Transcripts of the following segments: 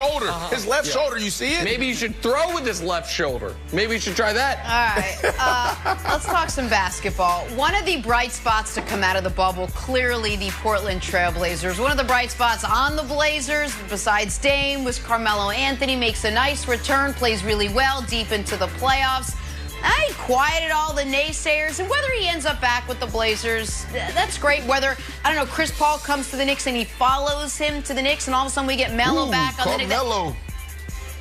shoulder. His left shoulder, you see it? Maybe you should throw with his left shoulder. Maybe you should try that. All right, let's talk some basketball. One of the bright spots to come out of the bubble, clearly the Portland Trail Blazers. One of the bright spots on the Blazers, besides Dame, was Carmelo Anthony. Makes a nice return, plays really well deep into the playoffs. He quieted all the naysayers, and whether he ends up back with the Blazers, that's great. Whether, I don't know, Chris Paul comes to the Knicks and he follows him to the Knicks, and all of a sudden we get Melo back on the Knicks. Melo.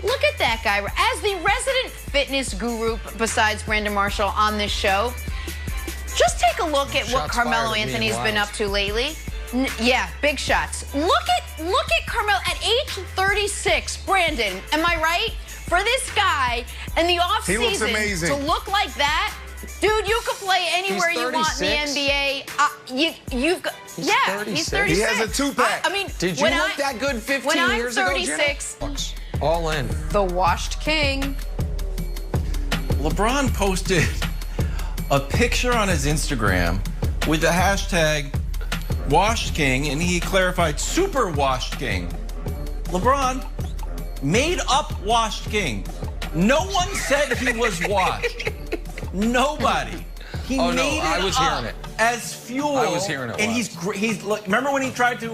Look at that guy. As the resident fitness guru, besides Brandon Marshall on this show, just take a look at what Carmelo Anthony's been up to lately. Yeah, big shots. Look at Carmelo at age 36. Brandon, am I right? For this guy in the offseason to look like that, dude, you could play anywhere you want in the NBA. You've got, he's 36. He has a two-pack. I mean, did you look that good 15 years ago, Jenna? When I'm 36, all in. The washed king. LeBron posted a picture on his Instagram with the hashtag washed king, and he clarified super washed king. LeBron made up washed king. No one said he was washed. Nobody. He made it up as fuel. I was hearing it. And he's remember when he tried to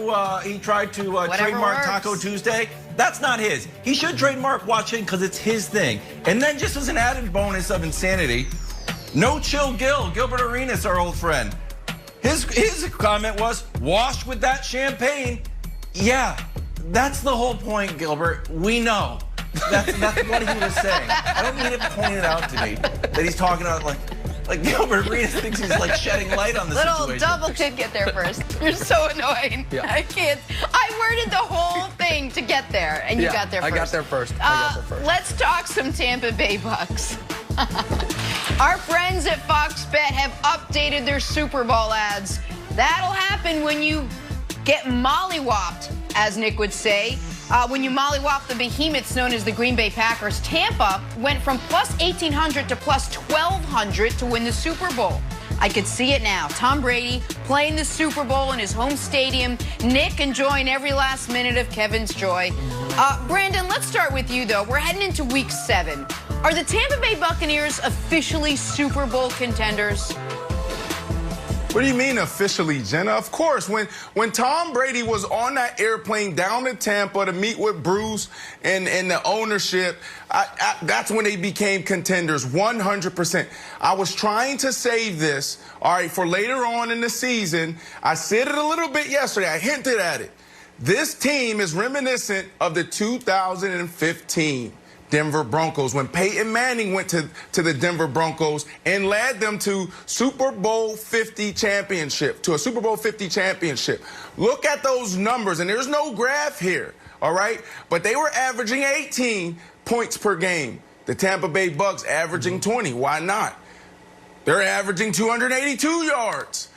trademark Taco Tuesday? That's not his. He should trademark watching because it's his thing. And then just as an added bonus of insanity, No Chill Gilbert Arenas, our old friend. His comment was, washed with that champagne. Yeah. That's the whole point, Gilbert. We know. That's what he was saying. I don't need it pointed out to me that he's talking about like Gilbert Arenas thinks he's like shedding light on the situation. Little double did get there first. You're so annoying. Yeah. I can't. I worded the whole thing to get there, and you got there first. I got there first. Let's talk some Tampa Bay Bucks. Our friends at Fox Bet have updated their Super Bowl ads. That'll happen when you get mollywopped, as Nick would say. When you mollywop the behemoths known as the Green Bay Packers, Tampa went from plus 1,800 to plus 1,200 to win the Super Bowl. I could see it now. Tom Brady playing the Super Bowl in his home stadium. Nick enjoying every last minute of Kevin's joy. Brandon, let's start with you, though. We're heading into Week 7. Are the Tampa Bay Buccaneers officially Super Bowl contenders? What do you mean officially, Jenna? Of course, when Tom Brady was on that airplane down to Tampa to meet with Bruce and the ownership, that's when they became contenders, 100%. I was trying to save this, all right, for later on in the season. I said it a little bit yesterday. I hinted at it. This team is reminiscent of the 2015 Denver Broncos, when Peyton Manning went to the Denver Broncos and led them to Super Bowl 50 championship, to a Super Bowl 50 championship. Look at those numbers, and there's no graph here, all right? But they were averaging 18 points per game. The Tampa Bay Bucks averaging 20. Why not? They're averaging 282 yards.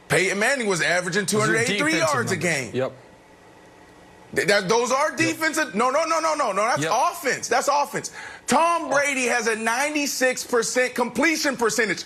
Peyton Manning was averaging 283 yards a game. Yep. Those are defensive. No. That's offense. That's offense. Tom Brady has a 96% completion percentage.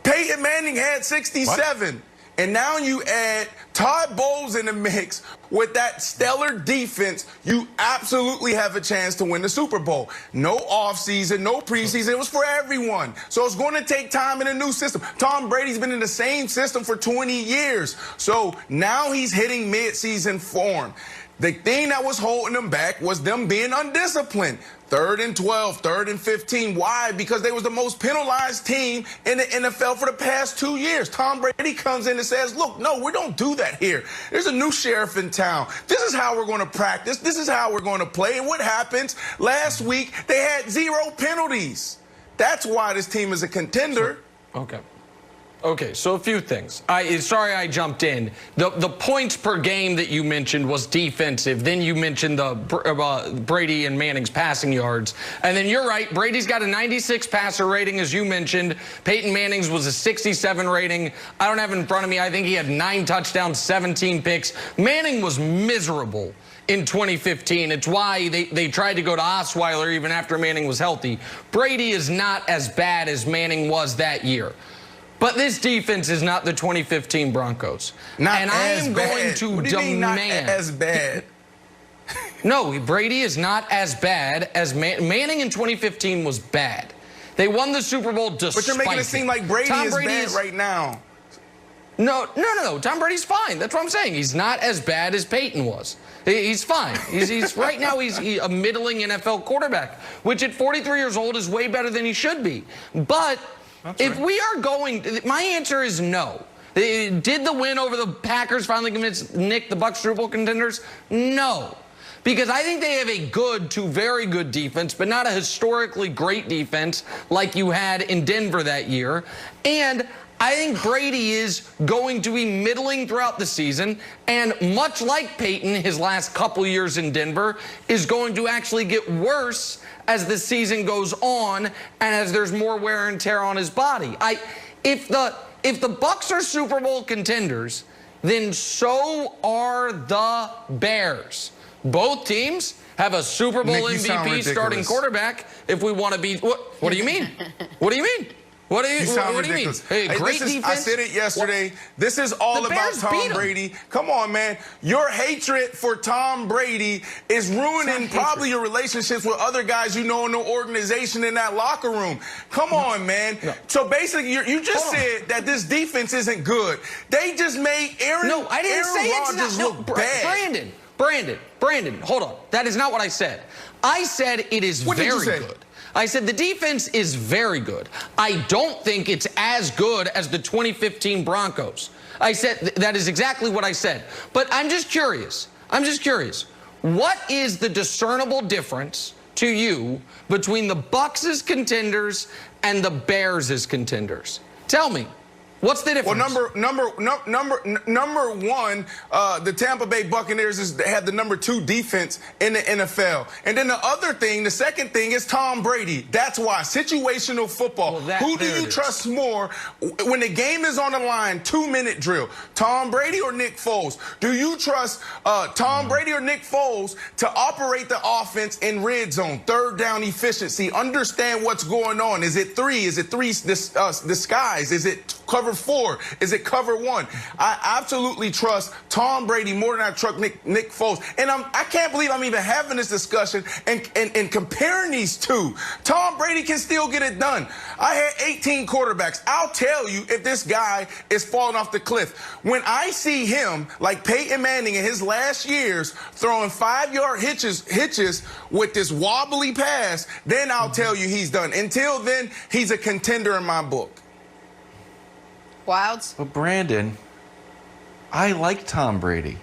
Peyton Manning had 67. What? And now you add Todd Bowles in the mix with that stellar defense, you absolutely have a chance to win the Super Bowl. No offseason, no preseason. It was for everyone. So it's going to take time in a new system. Tom Brady's been in the same system for 20 years. So now he's hitting midseason form. The thing that was holding them back was them being undisciplined. 3rd and 12, 3rd and 15. Why? Because they was the most penalized team in the NFL for the past 2 years. Tom Brady comes in and says, look, no, we don't do that here. There's a new sheriff in town. This is how we're going to practice. This is how we're going to play. And what happens? Last week, they had 0 penalties. That's why this team is a contender. Okay, so a few things. Sorry I jumped in. The points per game that you mentioned was defensive. Then you mentioned the Brady and Manning's passing yards. And then you're right, Brady's got a 96 passer rating, as you mentioned. Peyton Manning's was a 67 rating. I don't have it in front of me. I think he had 9 touchdowns, 17 picks. Manning was miserable in 2015. It's why they tried to go to Osweiler even after Manning was healthy. Brady is not as bad as Manning was that year. But this defense is not the 2015 Broncos. Not and as I am bad. going to what do you demand. Mean not as bad. No, Brady is not as bad as Manning in 2015 was bad. They won the Super Bowl despite But you're making it seem like Brady is bad right now. No. Tom Brady's fine. That's what I'm saying. He's not as bad as Peyton was. He's fine. He's right now he's a middling NFL quarterback, which at 43 years old is way better than he should be. But if we are going, my answer is no. Did the win over the Packers finally convince Nick the Bucs Super Bowl contenders? No. Because I think they have a good to very good defense, but not a historically great defense like you had in Denver that year. And I think Brady is going to be middling throughout the season, and much like Peyton, his last couple years in Denver, is going to actually get worse as the season goes on and as there's more wear and tear on his body. If the Bucs are Super Bowl contenders, then so are the Bears. Both teams have a Super Bowl MVP starting quarterback. If we want to be, what do you mean? What do you mean? What do you mean? Hey, great defense. I said it yesterday. This is all about Tom Brady. Come on, man. Your hatred for Tom Brady is ruining probably your relationships with other guys you know in the organization in that locker room. Come on, man. No. So basically, you just said that this defense isn't good. They just made Aaron Rodgers look bad. Brandon, hold on. That is not what I said. I said it is very good. I said the defense is very good. I don't think it's as good as the 2015 Broncos. I said that is exactly what I said. But I'm just curious. What is the discernible difference to you between the Bucs as contenders and the Bears as contenders? Tell me. What's the difference? Well, number one, the Tampa Bay Buccaneers had the #2 defense in the NFL. And then the second thing is Tom Brady. That's why. Situational football. Who do you trust more when the game is on the line, 2-minute drill? Tom Brady or Nick Foles? Do you trust Tom Brady or Nick Foles to operate the offense in red zone, third down efficiency, understand what's going on? Is it 3? Is it 3 disguise? Is it cover 4? Is it cover 1? I absolutely trust Tom Brady more than I trust Nick Foles. And I can't believe I'm even having this discussion and comparing these two. Tom Brady can still get it done. I had 18 quarterbacks. I'll tell you if this guy is falling off the cliff. When I see him, like Peyton Manning in his last years, throwing 5-yard hitches with this wobbly pass, then I'll tell you he's done. Until then, he's a contender in my book. Wilds? But Brandon, I like Tom Brady.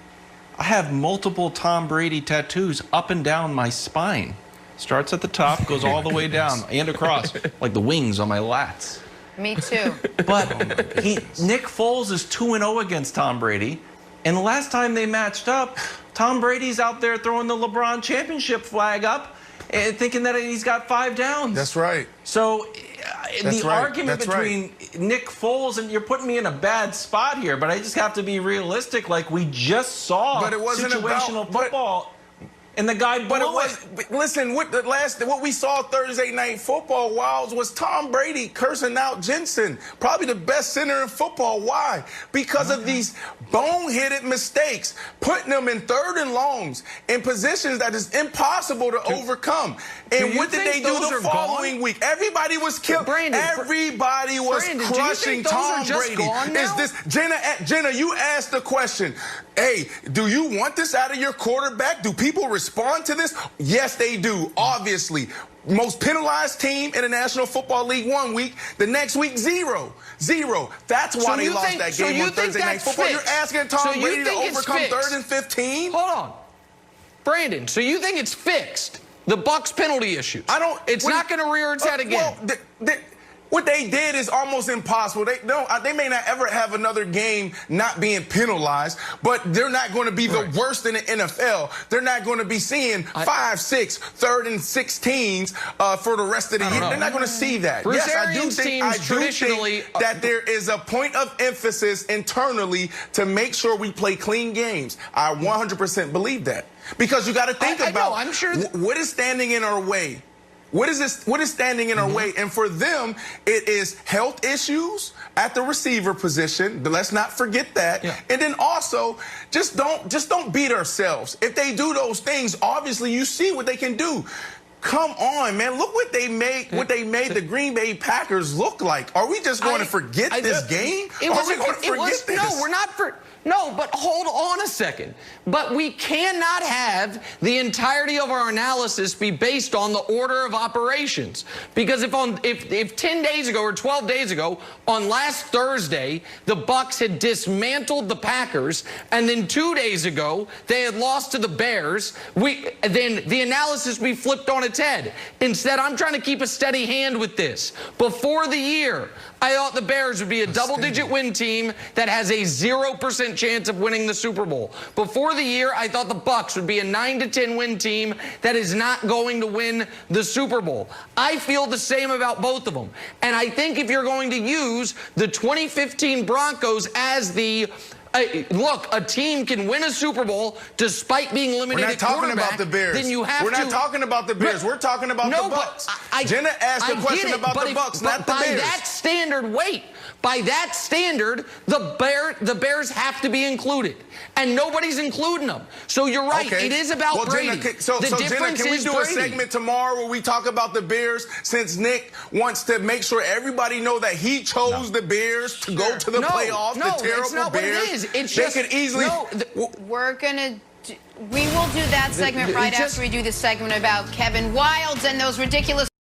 I have multiple Tom Brady tattoos up and down my spine. Starts at the top, goes all the way down and across, like the wings on my lats. Me too. But Nick Foles is 2-0 against Tom Brady. And the last time they matched up, Tom Brady's out there throwing the LeBron championship flag up and thinking that he's got 5 downs. That's right. So the argument between Nick Foles, and you're putting me in a bad spot here, but I just have to be realistic. Like, we just saw situational football. And the guy blew it. Listen, what we saw Thursday Night Football, Wilds, was Tom Brady cursing out Jensen, probably the best center in football. Why? Because of these boneheaded mistakes, putting them in 3rd and longs in positions that is impossible to overcome. And what did they do the following week? Everybody was killed. Everybody was crushing Tom Brady. Is this Jenna? You asked the question. Hey, do you want this out of your quarterback? Do people respond to this? Yes, they do, obviously. Most penalized team in the National Football League 1 week. The next week, 0. That's why they lost that game on Thursday Night Football. You're asking Tom Brady to overcome 3rd and 15? Hold on. Brandon, so you think it's fixed? The Bucs penalty issues. It's not going to rear its head again. Well, what they did is almost impossible. They may not ever have another game not being penalized, but they're not going to be the worst in the NFL. They're not going to be seeing 5, 6, 3rd and 16s for the rest of the year. They're not going to see that. Yes, I do think that there is a point of emphasis internally to make sure we play clean games. I 100% believe that. Because you got to think about what is standing in our way. What is this? What is standing in our way? And for them, it is health issues at the receiver position. Let's not forget that. Yeah. And then also, just don't beat ourselves. If they do those things, obviously you see what they can do. Come on, man. Look what they made the Green Bay Packers look like. Are we just going to forget this game? Are we going to forget this? No, we're not. No, but hold on a second. But we cannot have the entirety of our analysis be based on the order of operations. Because if 10 days ago or 12 days ago, on last Thursday, the Bucs had dismantled the Packers, and then 2 days ago, they had lost to the Bears, then the analysis be flipped on its head. Instead, I'm trying to keep a steady hand with this. Before the year, I thought the Bears would be a double-digit win team that has a 0% chance of winning the Super Bowl. Before the year, I thought the Bucs would be a 9-10 win team that is not going to win the Super Bowl. I feel the same about both of them. And I think if you're going to use the 2015 Broncos as the look, a team can win a Super Bowl despite being limited at quarterback. We're not talking about the Bears. Then you have We're not talking about the Bears. We're talking about the Bucs. Jenna asked a question about the Bucs, not the Bears. By that standard, by that standard, the Bears have to be included, and nobody's including them. So you're right. Okay. It is about Brady. Jenna, so Jenna, can we do a segment tomorrow where we talk about the Bears, since Nick wants to make sure everybody know that he chose the Bears to go to the playoffs, the terrible Bears. What it is. It's they just, could easily. We will do that segment right after we do the segment about Kevin Wildes and those ridiculous